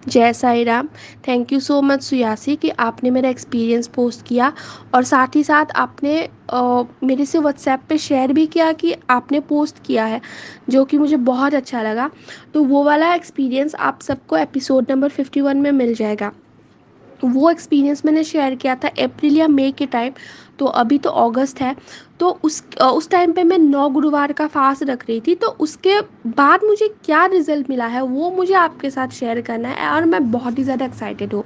जय Sai Ram. Thank you so much Suyasi कि आपने मेरा एक्सपीरियंस पोस्ट किया और साथ ही साथ आपने मेरे से व्हाट्सएप पे शेयर भी किया कि आपने पोस्ट किया है, जो कि मुझे बहुत अच्छा लगा। तो वो वाला एक्सपीरियंस आप सबको एपिसोड नंबर 51 में मिल जाएगा। वो एक्सपीरियंस मैंने शेयर किया था अप्रैल या मई के टाइम। तो अभी तो अगस्त है। तो उस टाइम पे मैं 9 गुरुवार का फास्ट रख रही थी। तो उसके बाद मुझे क्या रिज़ल्ट मिला है वो मुझे आपके साथ शेयर करना है और मैं बहुत ही ज़्यादा एक्साइटेड हूँ।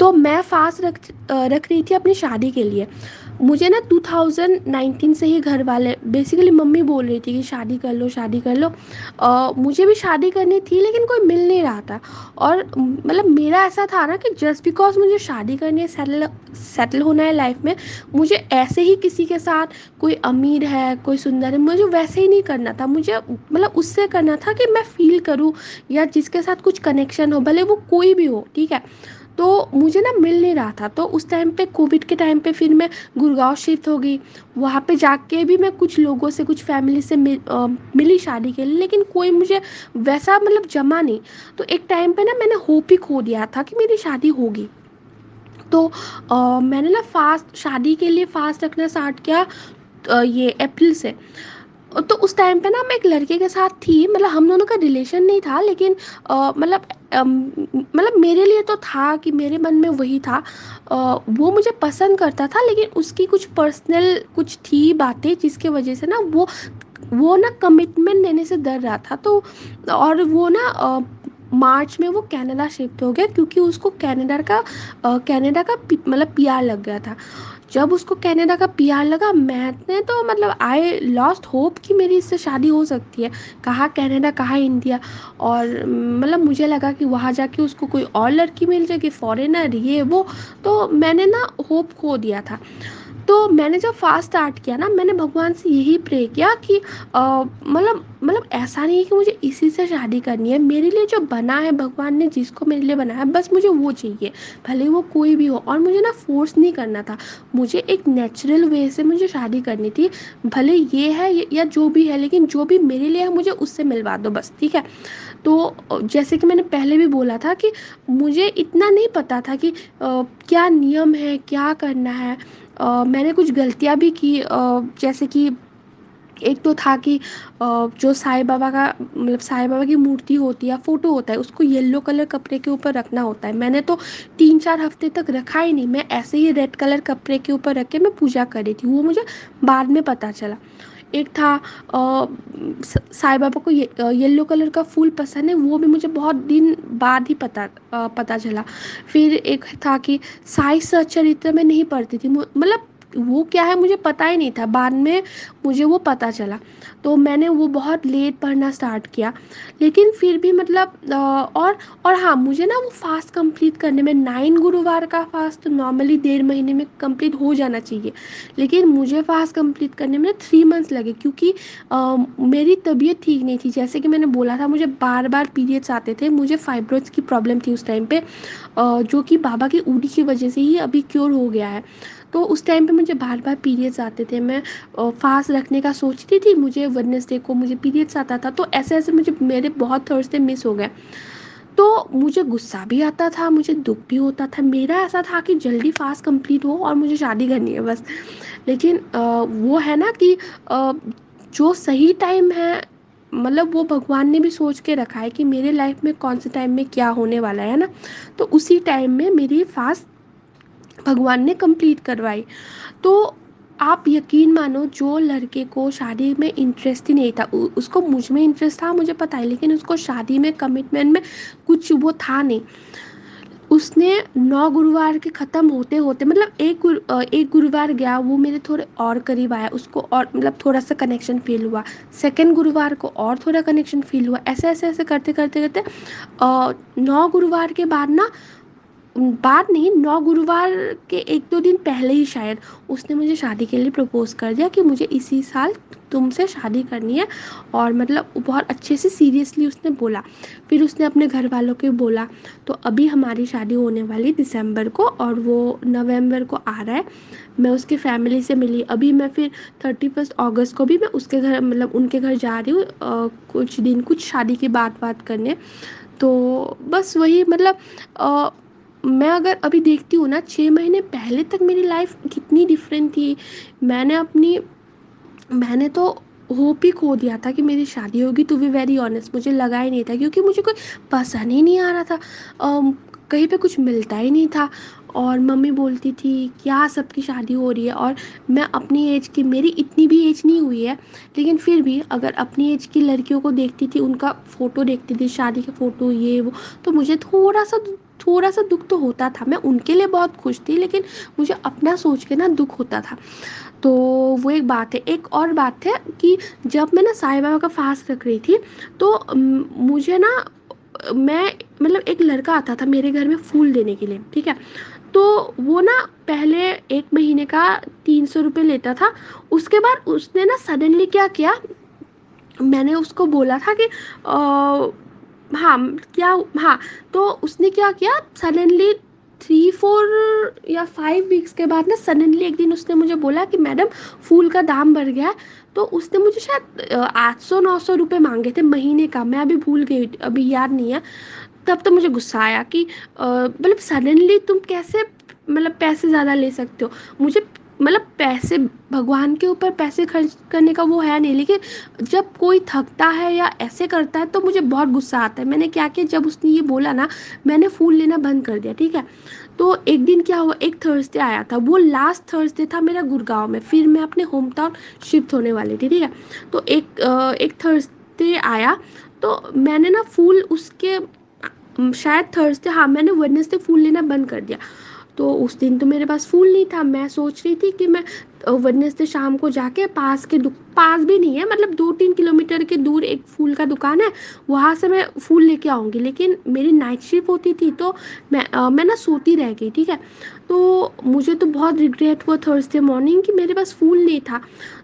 तो मैं फास्ट रख रही थी अपनी शादी के लिए। मुझे ना 2019 से ही घर वाले बेसिकली मम्मी बोल रही थी कि शादी कर लो, शादी कर लो। मुझे भी शादी करनी थी लेकिन कोई मिल नहीं रहा था। और मतलब मेरा ऐसा था ना कि जस्ट बिकॉज मुझे शादी करनी है, सेटल सेटल होना है लाइफ में, मुझे ऐसे ही किसी के साथ, कोई अमीर है कोई सुंदर है, मुझे वैसे ही नहीं करना था। मुझे मतलब उससे करना था कि मैं फील करूँ या जिसके साथ कुछ कनेक्शन हो, भले वो कोई भी हो, ठीक है। तो मुझे ना मिल नहीं रहा था। तो उस टाइम पे कोविड के टाइम पे फिर मैं गुड़गांव शिफ्ट हो गई। वहाँ पे जाके भी मैं कुछ लोगों से, कुछ फैमिली से मिली शादी के लिए, लेकिन कोई मुझे वैसा मतलब जमा नहीं। तो एक टाइम पे ना मैंने होप ही खो दिया था कि मेरी शादी होगी। तो मैंने ना फास्ट शादी के लिए फास्ट रखना स्टार्ट किया ये अप्रैल से। तो उस टाइम पे ना मैं एक लड़के के साथ थी, मतलब हम दोनों का रिलेशन नहीं था, लेकिन मतलब मेरे लिए तो था कि मेरे मन में वही था। वो मुझे पसंद करता था, लेकिन उसकी कुछ पर्सनल कुछ थी बातें जिसके वजह से ना वो ना कमिटमेंट लेने से डर रहा था। तो और वो ना मार्च में वो कनाडा शिफ्ट हो गया क्योंकि उसको कनाडा का मतलब पीआर लग गया था। जब उसको कनाडा का पीआर लगा, मैंने तो मतलब आई लॉस्ट होप कि मेरी इससे शादी हो सकती है। कहाँ कनाडा, कहाँ इंडिया। और मतलब मुझे लगा कि वहाँ जाके उसको कोई और लड़की मिल जाएगी, फॉरेनर ये वो। तो मैंने ना होप खो दिया था। तो मैंने जब फास्ट स्टार्ट किया ना, मैंने भगवान से यही प्रे किया कि मतलब ऐसा नहीं है कि मुझे इसी से शादी करनी है। मेरे लिए जो बना है, भगवान ने जिसको मेरे लिए बनाया है, बस मुझे वो चाहिए। भले वो कोई भी हो, और मुझे ना फोर्स नहीं करना था। मुझे एक नेचुरल वे से मुझे शादी करनी थी। भले ये है या जो भी है, लेकिन जो भी मेरे लिए है मुझे उससे मिलवा दो बस, ठीक है। तो जैसे कि मैंने पहले भी बोला था कि मुझे इतना नहीं पता था कि क्या नियम है, क्या करना है। मैंने कुछ गलतियाँ भी की, जैसे कि एक तो था कि जो साईं बाबा का मतलब साईं बाबा की मूर्ति होती है, फ़ोटो होता है, उसको येलो कलर कपड़े के ऊपर रखना होता है। मैंने तो 3-4 हफ्ते तक रखा ही नहीं, मैं ऐसे ही रेड कलर कपड़े के ऊपर रख के मैं पूजा कर रही थी। वो मुझे बाद में पता चला। एक था साईं बाबा को येलो कलर का फूल पसंद है, वो भी मुझे बहुत दिन बाद ही पता चला। फिर एक था कि साई सच्चरित्र में नहीं पढ़ती थी, मतलब वो क्या है मुझे पता ही नहीं था, बाद में मुझे वो पता चला। तो मैंने वो बहुत लेट पढ़ना स्टार्ट किया। लेकिन फिर भी मतलब और हाँ, मुझे ना वो फास्ट कंप्लीट करने में 9 गुरुवार का फास्ट तो नॉर्मली 1.5 महीने में कंप्लीट हो जाना चाहिए। लेकिन मुझे फास्ट कंप्लीट करने में 3 मंथ्स लगे, क्योंकि मेरी तबीयत ठीक नहीं थी। जैसे कि मैंने बोला था, मुझे बार बार पीरियड्स आते थे, मुझे फाइब्रोइड्स की प्रॉब्लम थी उस टाइम पे, जो कि बाबा की उड़ी की वजह से ही अभी क्योर हो गया है। तो उस टाइम पे मुझे बार बार पीरियड्स आते थे। मैं फास्ट रखने का सोचती थी, मुझे वेडनेसडे को मुझे पीरियड्स आता था, तो ऐसे ऐसे मुझे मेरे बहुत थर्सडे मिस हो गए। तो मुझे गुस्सा भी आता था, मुझे दुख भी होता था। मेरा ऐसा था कि जल्दी फास्ट कंप्लीट हो और मुझे शादी करनी है बस। लेकिन वो है ना कि अ, जो सही टाइम है, मतलब वो भगवान ने भी सोच के रखा है कि मेरे लाइफ में कौन से टाइम में क्या होने वाला है ना। तो उसी टाइम में मेरी फास्ट भगवान ने कंप्लीट करवाई। तो आप यकीन मानो, जो लड़के को शादी में इंटरेस्ट ही नहीं था, उसको मुझ में इंटरेस्ट था मुझे पता है, लेकिन उसको शादी में कमिटमेंट में कुछ वो था नहीं। उसने 9 गुरुवार के ख़त्म होते होते मतलब एक गुरुवार गया, वो मेरे थोड़े और करीब आया, उसको और मतलब थोड़ा सा कनेक्शन फील हुआ। सेकंड गुरुवार को और थोड़ा कनेक्शन फील हुआ, ऐसे ऐसे ऐसे करते करते करते 9 गुरुवार के बाद ना, बाद नहीं, 9 गुरुवार के 1-2 दिन पहले ही शायद उसने मुझे शादी के लिए प्रपोज कर दिया कि मुझे इसी साल तुमसे शादी करनी है। और मतलब बहुत अच्छे से सीरियसली उसने बोला। फिर उसने अपने घर वालों को बोला। तो अभी हमारी शादी होने वाली दिसंबर को, और वो नवंबर को आ रहा है। मैं उसके फैमिली से मिली अभी, मैं फिर 31 अगस्त को भी मैं उसके घर मतलब उनके घर जा रही हूँ, कुछ दिन कुछ शादी की बात बात करने। तो बस वही मतलब अ, मैं अगर अभी देखती हूँ ना 6 महीने पहले तक मेरी लाइफ कितनी डिफरेंट थी। मैंने अपनी मैंने तो होप ही खो दिया था कि मेरी शादी होगी, टू बी वेरी ऑनेस्ट मुझे लगा ही नहीं था, क्योंकि मुझे कोई पसंद ही नहीं आ रहा था। कहीं पे कुछ मिलता ही नहीं था। और मम्मी बोलती थी क्या सबकी शादी हो रही है, और मैं अपनी एज की, मेरी इतनी भी एज नहीं हुई है, लेकिन फिर भी अगर अपनी एज की लड़कियों को देखती थी, उनका फ़ोटो देखती थी, शादी के फ़ोटो ये वो, तो मुझे थोड़ा सा दुख तो होता था। मैं उनके लिए बहुत खुश थी, लेकिन मुझे अपना सोच के ना दुख होता था। तो वो एक बात है। एक और बात है कि जब मैं ना साईं बाबा का फास्ट रख रही थी, तो मुझे ना मैं मतलब एक लड़का आता था मेरे घर में फूल देने के लिए, ठीक है। तो वो ना पहले 1 महीने का 300 रुपये लेता था। उसके बाद उसने ना सडनली क्या किया, मैंने उसको बोला था कि हाँ क्या, हाँ, तो उसने क्या किया सडनली, 3 4 या 5 वीक्स के बाद ना सडनली एक दिन उसने मुझे बोला कि मैडम फूल का दाम बढ़ गया है। तो उसने मुझे शायद 800 900 रुपये मांगे थे महीने का, मैं अभी भूल गई, अभी याद नहीं है। तब तो मुझे गुस्सा आया कि मतलब सडनली तुम कैसे मतलब पैसे ज़्यादा ले सकते हो। मुझे मतलब पैसे, भगवान के ऊपर पैसे खर्च करने का वो है नहीं, लेकिन जब कोई थकता है या ऐसे करता है तो मुझे बहुत गुस्सा आता है। मैंने क्या किया, जब उसने ये बोला ना, मैंने फूल लेना बंद कर दिया, ठीक है। तो एक दिन क्या हुआ, एक थर्सडे आया था, वो लास्ट थर्सडे था मेरा गुड़गांव में, फिर मैं अपने होम टाउन शिफ्ट होने वाली थी, ठीक है। तो एक थर्सडे आया, तो मैंने ना फूल उसके शायद थर्सडे, हाँ, मैंने वेडनेसडे फूल लेना बंद कर दिया। तो उस दिन तो मेरे पास फूल नहीं था। मैं सोच रही थी कि मैं वेडनेसडे शाम को जाके पास भी नहीं है, मतलब 2 3 किलोमीटर के दूर एक फूल का दुकान है, वहाँ से मैं फूल लेके आऊँगी। लेकिन मेरी नाइट शिफ्ट होती थी, तो मैं ना सोती रह गई, ठीक है। तो मुझे तो बहुत रिग्रेट हुआ थर्सडे मॉर्निंग कि मेरे पास फूल नहीं था।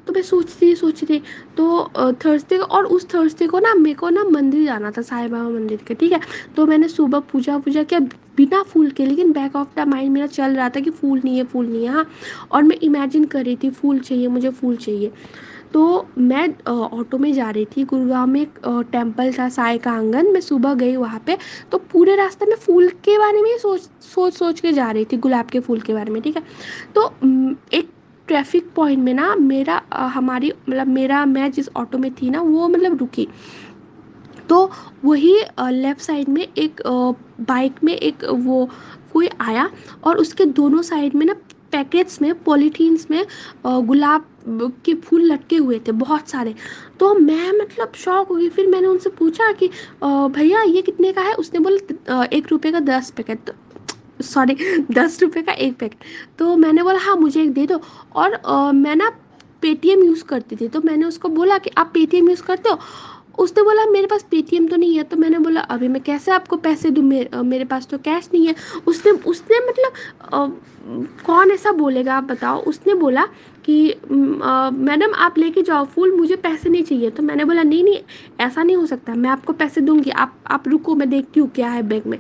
तो मैं सोच रही, तो थर्सडे, और उस थर्सडे को ना मेरे को ना मंदिर जाना था, साईं बाबा मंदिर के, ठीक है। तो मैंने सुबह पूजा पूजा किया बिना फूल के, लेकिन बैक ऑफ द माइंड मेरा चल रहा था कि फूल नहीं है, फूल नहीं है, हाँ। और मैं इमेजिन कर रही थी फूल चाहिए, मुझे फूल चाहिए। तो मैं ऑटो में जा रही थी, गुड़गांव में एक टेम्पल था साईं का आंगन, मैं सुबह गई वहाँ पे। तो पूरे रास्ते में फूल के बारे में ही सोच के जा रही थी, गुलाब के फूल के बारे में, ठीक है। तो एक ट्रैफिक पॉइंट में ना मेरा हमारी मतलब मेरा मैं जिस ऑटो में थी ना, वो मतलब रुकी। तो वही लेफ्ट साइड में एक बाइक में एक वो कोई आया, और उसके दोनों साइड में ना पैकेट्स में, पॉलीथीन्स में गुलाब के फूल लटके हुए थे बहुत सारे। तो मैं मतलब शॉक हो गई। फिर मैंने उनसे पूछा कि भैया ये कितने का है। उसने बोला 1 रुपये का 10 पैकेट, सॉरी 10 रुपये का एक पैकेट। तो मैंने बोला हाँ मुझे एक दे दो। और मैं ना पेटीएम यूज़ करती थी, तो मैंने उसको बोला कि आप पेटीएम यूज़ करते हो। उसने बोला मेरे पास पेटीएम तो नहीं है। तो मैंने बोला अभी मैं कैसे आपको पैसे दूँ, मेरे पास तो कैश नहीं है। उसने उसने मतलब कौन ऐसा बोलेगा आप बताओ। उसने बोला कि मैडम आप लेके जाओ फूल, मुझे पैसे नहीं चाहिए। तो मैंने बोला नहीं नहीं, ऐसा नहीं हो सकता, मैं आपको पैसे दूंगी, आप रुको, मैं देखती हूँ क्या है बैग में।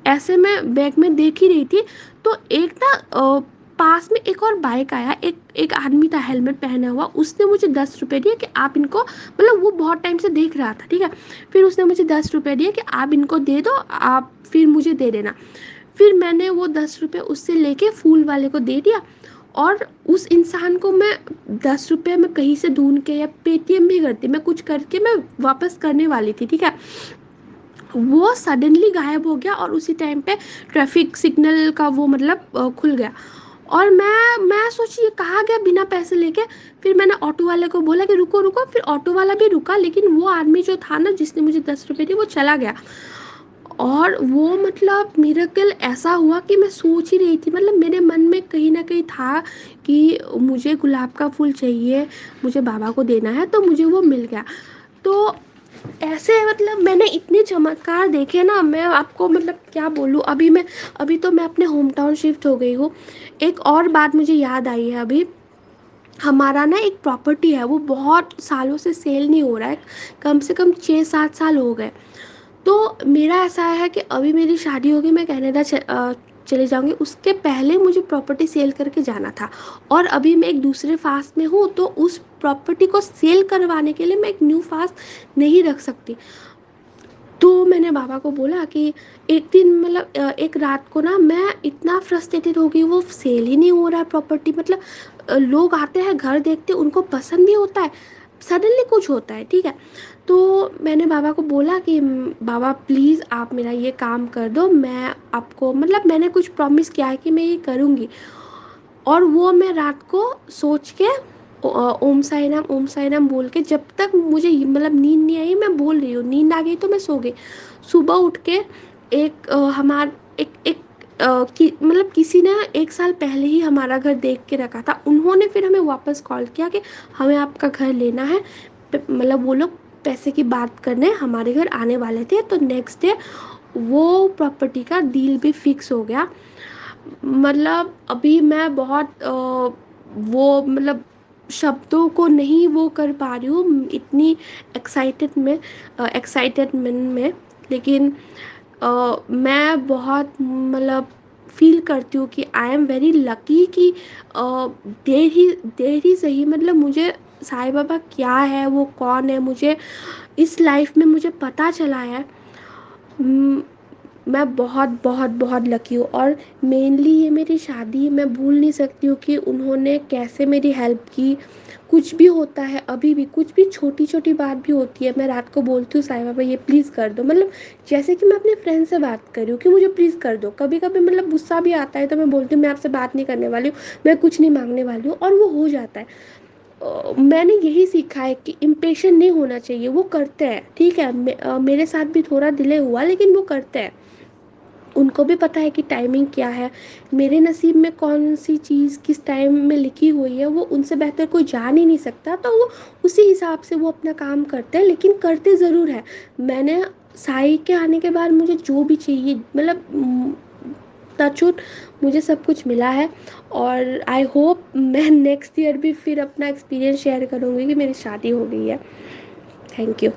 ऐसे मैं बैग में देख ही रही थी, तो एक ना पास में एक और बाइक आया, एक एक आदमी था हेलमेट पहना हुआ। उसने मुझे 10 रुपये दिए कि आप इनको, मतलब वो बहुत टाइम से देख रहा था, ठीक है। फिर उसने मुझे 10 रुपये दिए कि आप इनको दे दो, आप फिर मुझे दे देना। फिर मैंने वो 10 रुपये उससे लेके फूल वाले को दे दिया। और उस इंसान को मैं 10 रुपये में कहीं से ढूंढ के या पेटीएम भी करती, मैं कुछ करके मैं वापस करने वाली थी, ठीक है। वो सडनली गायब हो गया, और उसी टाइम पे ट्रैफिक सिग्नल का वो मतलब खुल गया। और मैं सोची ये कहाँ गया बिना पैसे लेके। फिर मैंने ऑटो वाले को बोला कि रुको रुको, फिर ऑटो वाला भी रुका, लेकिन वो आदमी जो था ना जिसने मुझे 10 रुपये दिए वो चला गया। और वो मतलब मिरेकल ऐसा हुआ कि मैं सोच ही रही थी, मतलब मेरे मन में कहीं ना कहीं था कि मुझे गुलाब का फूल चाहिए, मुझे बाबा को देना है, तो मुझे वो मिल गया। तो ऐसे मतलब मैंने इतने चमत्कार देखे ना, मैं आपको मतलब क्या बोलूँ। अभी तो मैं अपने होम टाउन शिफ्ट हो गई हूँ। एक और बात मुझे याद आई है अभी। हमारा ना एक प्रॉपर्टी है, वो बहुत सालों से सेल नहीं हो रहा है, कम से कम 6 7 साल हो गए। तो मेरा ऐसा है कि अभी मेरी शादी होगी, मैं कनाडा चले जाऊंगी, उसके पहले मुझे प्रॉपर्टी सेल करके जाना था। और अभी मैं एक दूसरे फास्ट में हूँ, तो उस प्रॉपर्टी को सेल करवाने के लिए मैं एक न्यू फास्ट नहीं रख सकती। तो मैंने बाबा को बोला कि एक दिन मतलब एक रात को ना मैं इतना फ्रस्ट्रेटेड हो गई, वो सेल ही नहीं हो रहा है प्रॉपर्टी, मतलब लोग आते हैं घर देखते उनको पसंद भी होता है, सडनली कुछ होता है, ठीक है। तो मैंने बाबा को बोला कि बाबा प्लीज़ आप मेरा ये काम कर दो, मैं आपको मतलब मैंने कुछ प्रॉमिस किया है कि मैं ये करूँगी। और वो मैं रात को सोच के ओम साई नाम बोल के जब तक मुझे मतलब नींद नहीं आई, मैं बोल रही हूँ, नींद आ गई तो मैं सो गई। सुबह उठ के एक हमार एक मतलब किसी ने 1 साल पहले ही हमारा घर देख के रखा था, उन्होंने फिर हमें वापस कॉल किया कि हमें आपका घर लेना है। मतलब वो लोग पैसे की बात करने हमारे घर आने वाले थे, तो नेक्स्ट डे वो प्रॉपर्टी का डील भी फिक्स हो गया। मतलब अभी मैं बहुत वो मतलब शब्दों को नहीं वो कर पा रही हूँ, इतनी एक्साइटेडमेंट में। लेकिन मैं बहुत मतलब फील करती हूँ कि आई एम वेरी लकी कि देर ही सही, मतलब मुझे साईं बाबा क्या है, वो कौन है, मुझे इस लाइफ में मुझे पता चला है। म, मैं बहुत बहुत बहुत लकी हूँ। और मेनली ये मेरी शादी मैं भूल नहीं सकती हूँ कि उन्होंने कैसे मेरी हेल्प की। कुछ भी होता है, अभी भी कुछ भी छोटी छोटी बात भी होती है, मैं रात को बोलती हूँ साईं बाबा ये प्लीज़ कर दो, मतलब जैसे कि मैं अपने फ्रेंड से बात कर रही हूँ कि मुझे प्लीज़ कर दो। कभी कभी मतलब गुस्सा भी आता है तो मैं बोलती हूँ मैं आपसे बात नहीं करने वाली हूँ, मैं कुछ नहीं मांगने वाली हूँ, और वो हो जाता है। मैंने यही सीखा है कि इम्पेशेंट नहीं होना चाहिए, वो करते हैं, ठीक है। मेरे साथ भी थोड़ा डिले हुआ लेकिन वो करते हैं, उनको भी पता है कि टाइमिंग क्या है, मेरे नसीब में कौन सी चीज़ किस टाइम में लिखी हुई है वो उनसे बेहतर कोई जान ही नहीं सकता, तो वो उसी हिसाब से वो अपना काम करते हैं, लेकिन करते ज़रूर है। मैंने साई के आने के बाद मुझे जो भी चाहिए मतलब टचवुड मुझे सब कुछ मिला है। और आई होप मैं नेक्स्ट ईयर भी फिर अपना एक्सपीरियंस शेयर करूँगी कि मेरी शादी हो गई है। Thank you.